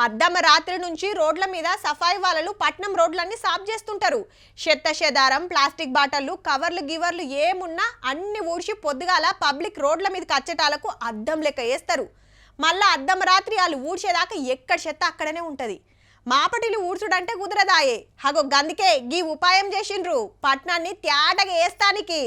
అద్దమ రాత్రి నుంచి రోడ్ల మీద సఫాయి వాళ్ళలు పట్నం రోడ్లన్నీ సాఫ్ చేస్తుంటారు. చెత్త చెదారం, ప్లాస్టిక్ బాటళ్లు, కవర్లు గివర్లు ఏమున్నా అన్ని ఊడ్చి పొద్దుగాల పబ్లిక్ రోడ్ల మీదకి వచ్చేటాలకు అద్దం లెక్క వేస్తారు. మళ్ళా అద్దం రాత్రి వాళ్ళు ఊడ్చేదాకా ఎక్కడ చెత్త అక్కడనే ఉంటది. మాపటిలు ఊడ్చుడంటే కుదరదాయే. హగో గందుకే గీ ఉపాయం చేసిండ్రు పట్నాన్ని త్యాటగా వేస్తానికి.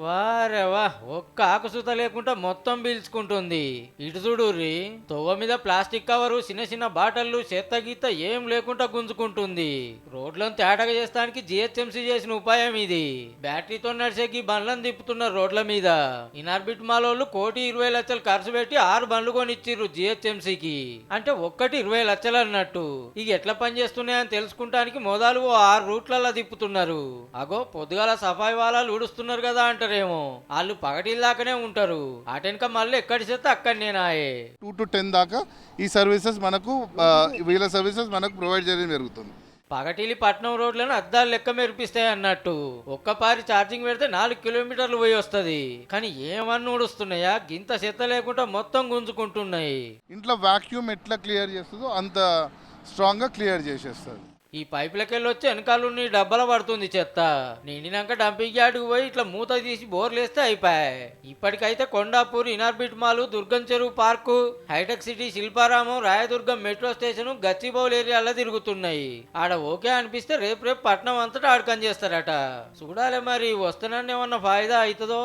వారేవా ఒక్క ఆకుసూత లేకుండా మొత్తం పీల్చుకుంటుంది. ఇటు చూడుర్రి, తొవ్వ మీద ప్లాస్టిక్ కవరు, చిన్న చిన్న బాటళ్ళు, చెత్త గీత ఏం లేకుండా గుంజుకుంటుంది. రోడ్లను తేటగా చేస్తానికి జిహెచ్ఎంసీ చేసిన ఉపాయం ఇది. బ్యాటరీతో నడిచేకి బండ్లను తిప్పుతున్నారు రోడ్ల మీద. ఇనార్బిట్ మాలోళ్ళు 1,20,00,000 ఖర్చు పెట్టి 6 బండ్లు కొనిచ్చిర్రు జిహెచ్ఎంసీకి. అంటే ఒక్కటి 20 లక్షలు అన్నట్టు. ఇక ఎట్లా పనిచేస్తున్నాయని తెలుసుకుంటానికి మొదలు 6 రూట్లలో తిప్పుతున్నారు. అగో పొద్దుగాల సఫాయి వాళ్ళు ఊడుస్తున్నారు కదా అంటారు. వాళ్ళు పగటిల్లాకనే ఉంటారు. అటెనక మళ్ళీ ఎక్కడి చేస్తే అక్కడనేనాయే 2 to 10 దాకా ఈ సర్వీసెస్ మనకు వీళ్ళ సర్వీసెస్ మనకు ప్రొవైడ్ చేయడం జరుగుతుంది. పగటిలి పట్నం రోడ్లను అద్దాలు లెక్క మెరిపిస్తాయి అన్నట్టు. ఒక్కపారి ఛార్జింగ్ పెడితే 4 కిలోమీటర్లు పోయి వస్తుంది. కానీ ఏమన్నా ఊడుస్తున్నాయా? గింత చెత్త లేకుండా మొత్తం గుంజుకుంటున్నాయి. ఇంట్లో వాక్యూమ్ ఎట్లా క్లియర్ చేస్తుందో అంత స్ట్రాంగ్గా క్లియర్ చేసేస్తుంది. ఈ పైపులకెళ్ళి వచ్చి వెనకాల డబ్బల పడుతుంది చెత్త. నిండినాక డంపింగ్ యార్డుకు పోయి ఇట్లా మూత తీసి బోర్లేస్తే అయిపోయాయి. ఇప్పటికైతే Kondapur, Inorbit mall, Durgam Cheruvu park, హైటెక్ City, Shilparamam, Raidurgam metro station, Gachibowli ఏరియాలో తిరుగుతున్నాయి. ఆడ ఓకే అనిపిస్తే రేపు పట్నం అంతటా ఆడకం చేస్తారట. చూడాలి మరి వస్తున్నాను ఏమన్నా ఫాయిదా అవుతుందో.